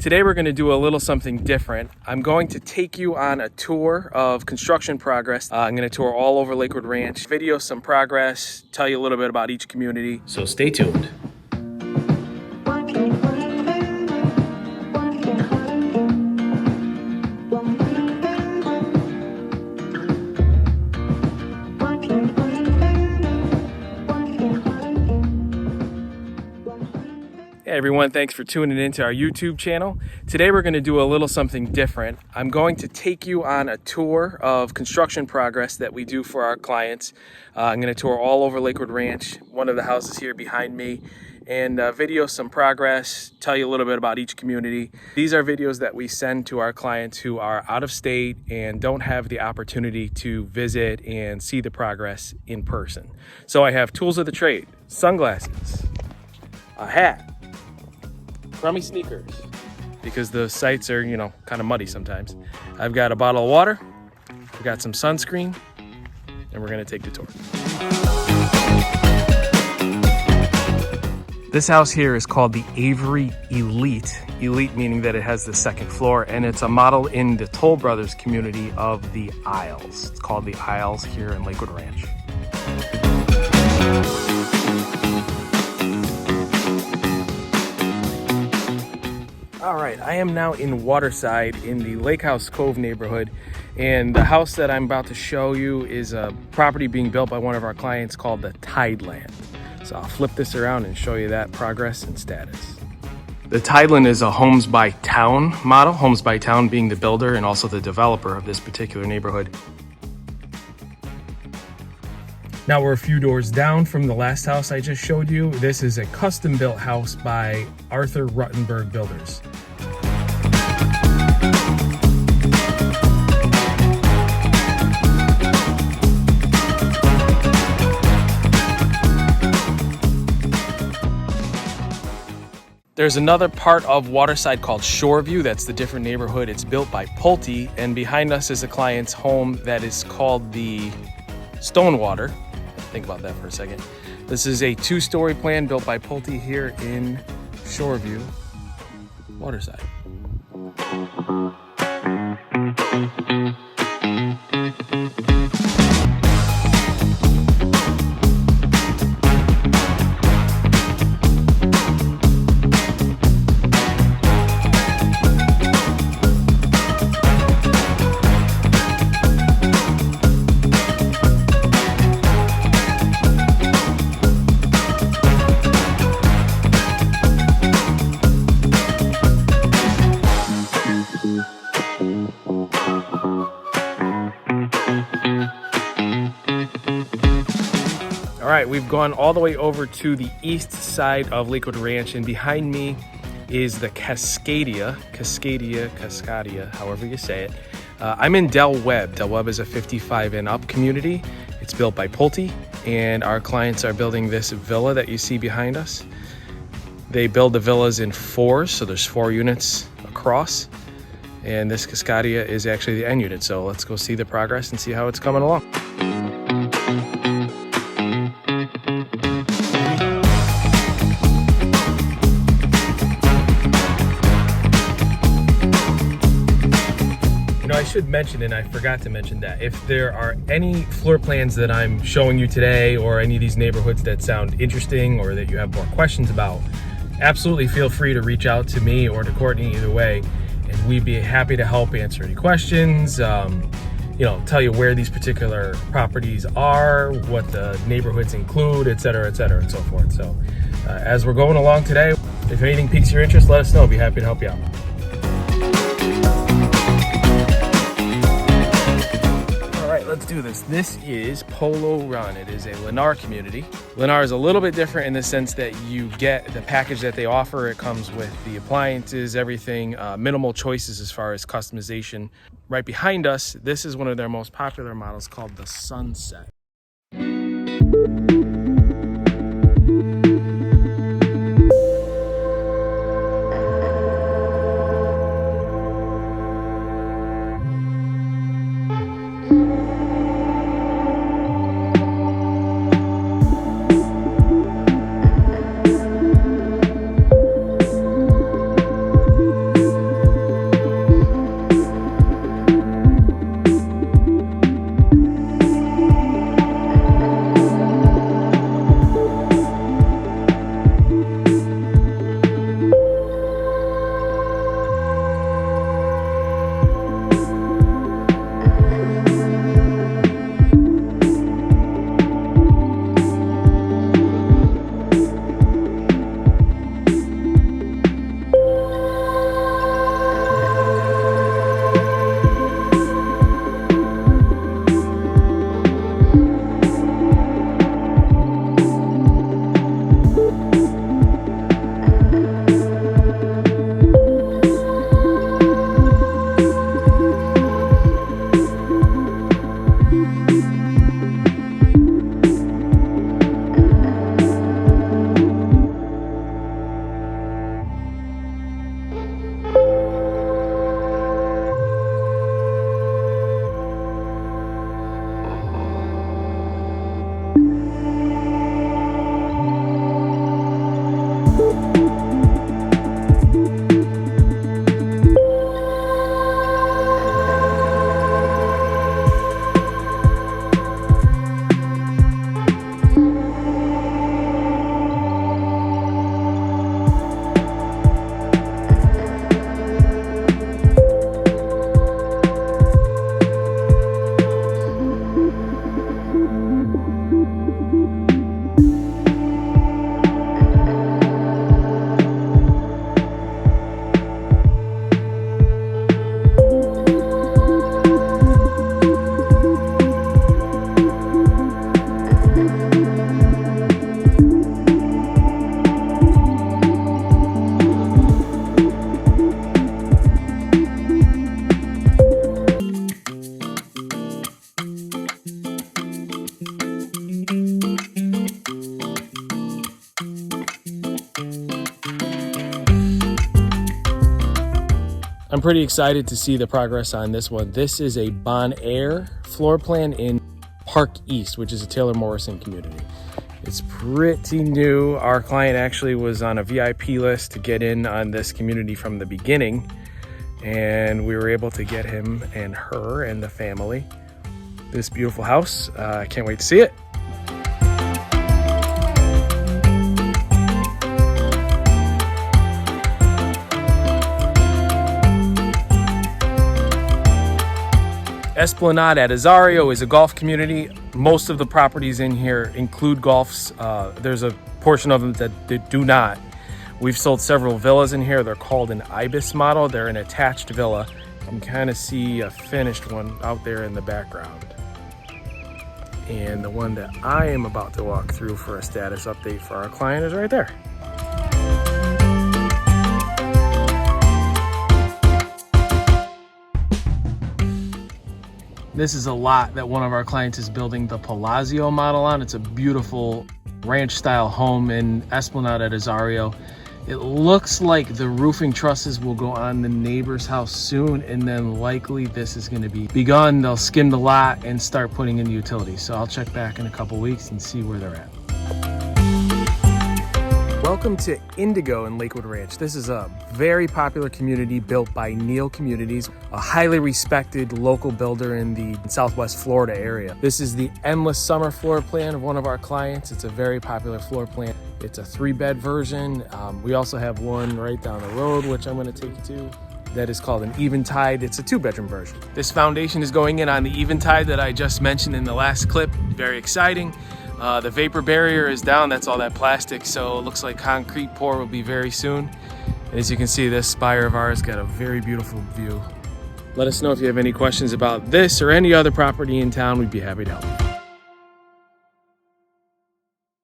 Today we're going to do a little something different. I'm going to take you on a tour of construction progress. I'm going to tour all over Lakewood Ranch, video some progress, tell you a little bit about each community. So stay tuned. Hey everyone, thanks for tuning into our YouTube channel. Today we're going to do a little something different. I'm going to take you on a tour of construction progress that we do for our clients. I'm going to tour all over Lakewood Ranch, one of the houses here behind me, and video some progress, tell you a little bit about each community. These are videos that we send to our clients who are out of state and don't have the opportunity to visit and see the progress in person. So I have tools of the trade, sunglasses, a hat, crummy sneakers, because the sites are, kind of muddy sometimes. I've got a bottle of water, we've got some sunscreen, and we're gonna take the tour. This house here is called the Avery Elite. Elite meaning that it has the second floor, and it's a model in the Toll Brothers community of the Isles. It's called the Isles here in Lakewood Ranch. All right, I am now in Waterside in the LakeHouse Cove neighborhood, and the house that I'm about to show you is a property being built by one of our clients called the Tideland. So I'll flip this around and show you that progress and status. The Tideland is a homes by town model, homes by town being the builder and also the developer of this particular neighborhood. Now we're a few doors down from the last house I just showed you. This is a custom built house by Arthur Ruttenberg Builders. There's another part of Waterside called Shoreview. That's the different neighborhood. It's built by Pulte, and behind us is a client's home that is called the Stonewater. Think about that for a second. This is a two-story plan built by Pulte here in Shoreview, Waterside. All right, we've gone all the way over to the east side of Lakewood Ranch, and behind me is the Cascadia, however you say it. I'm in Del Webb. Del Webb is a 55 and up community. It's built by Pulte, and our clients are building this villa that you see behind us. They build the villas in fours, so there's 4 units across, and this Cascadia is actually the end unit. So let's go see the progress and see how it's coming along. I should mention, and I forgot to mention that, if there are any floor plans that I'm showing you today or any of these neighborhoods that sound interesting or that you have more questions about, absolutely feel free to reach out to me or to Courtney, either way, and we'd be happy to help answer any questions, tell you where these particular properties are, what the neighborhoods include, et cetera, and so forth. So as we're going along today, if anything piques your interest, let us know. I'll be happy to help you out. Let's do this. This is Polo Run. It is a Lennar community. Lennar is a little bit different in the sense that you get the package that they offer. It comes with the appliances, everything, minimal choices as far as customization. Right behind us, this is one of their most popular models called the Sunset. I'm pretty excited to see the progress on this one. This is a Bon Air floor plan in Park East, which is a Taylor Morrison community. It's pretty new. Our client actually was on a VIP list to get in on this community from the beginning, and we were able to get him and her and the family this beautiful house. I can't wait to see it. Esplanade at Azario is a golf community. Most of the properties in here include golfs. There's a portion of them that do not. We've sold several villas in here. They're called an Ibis model. They're an attached villa. You can kind of see a finished one out there in the background. And the one that I am about to walk through for a status update for our client is right there. This is a lot that one of our clients is building the Palazzo model on. It's a beautiful ranch style home in Esplanade at Azario. It looks like the roofing trusses will go on the neighbor's house soon, and then likely this is going to be begun. They'll skim the lot and start putting in the utilities. So I'll check back in a couple weeks and see where they're at. Welcome to Indigo in Lakewood Ranch. This is a very popular community built by Neal Communities, a highly respected local builder in the Southwest Florida area. This is the Endless Summer floor plan of one of our clients. It's a very popular floor plan. It's a 3-bed version. We also have one right down the road, which I'm going to take you to, that is called an Eventide. It's a 2-bedroom version. This foundation is going in on the Eventide that I just mentioned in the last clip. Very exciting. The vapor barrier is down. That's all that plastic, so it looks like concrete pour will be very soon. And as you can see, this spire of ours got a very beautiful view. Let us know if you have any questions about this or any other property in town. We'd be happy to help.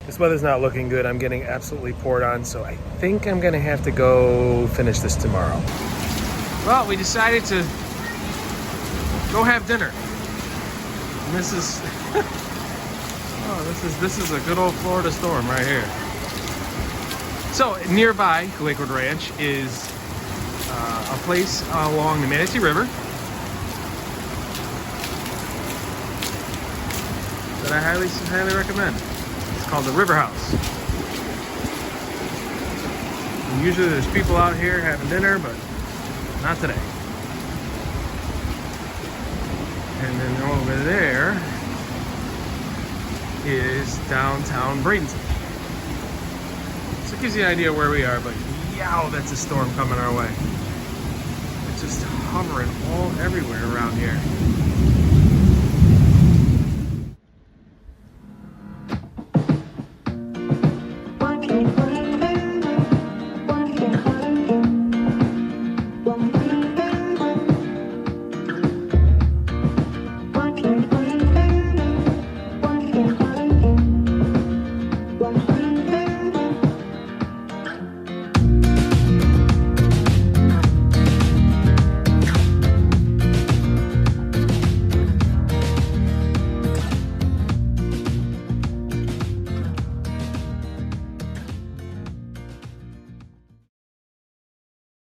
This weather's not looking good. I'm getting absolutely poured on, so I think I'm gonna have to go finish this tomorrow. Well, we decided to go have dinner. And this is this is a good old Florida storm right here. So nearby Lakewood Ranch is a place along the Manatee River that I highly recommend. It's called the River House. And usually there's people out here having dinner, but not today. And then over there is downtown Bradenton. So it gives you an idea where we are, but yow, that's a storm coming our way. It's just hovering everywhere around here.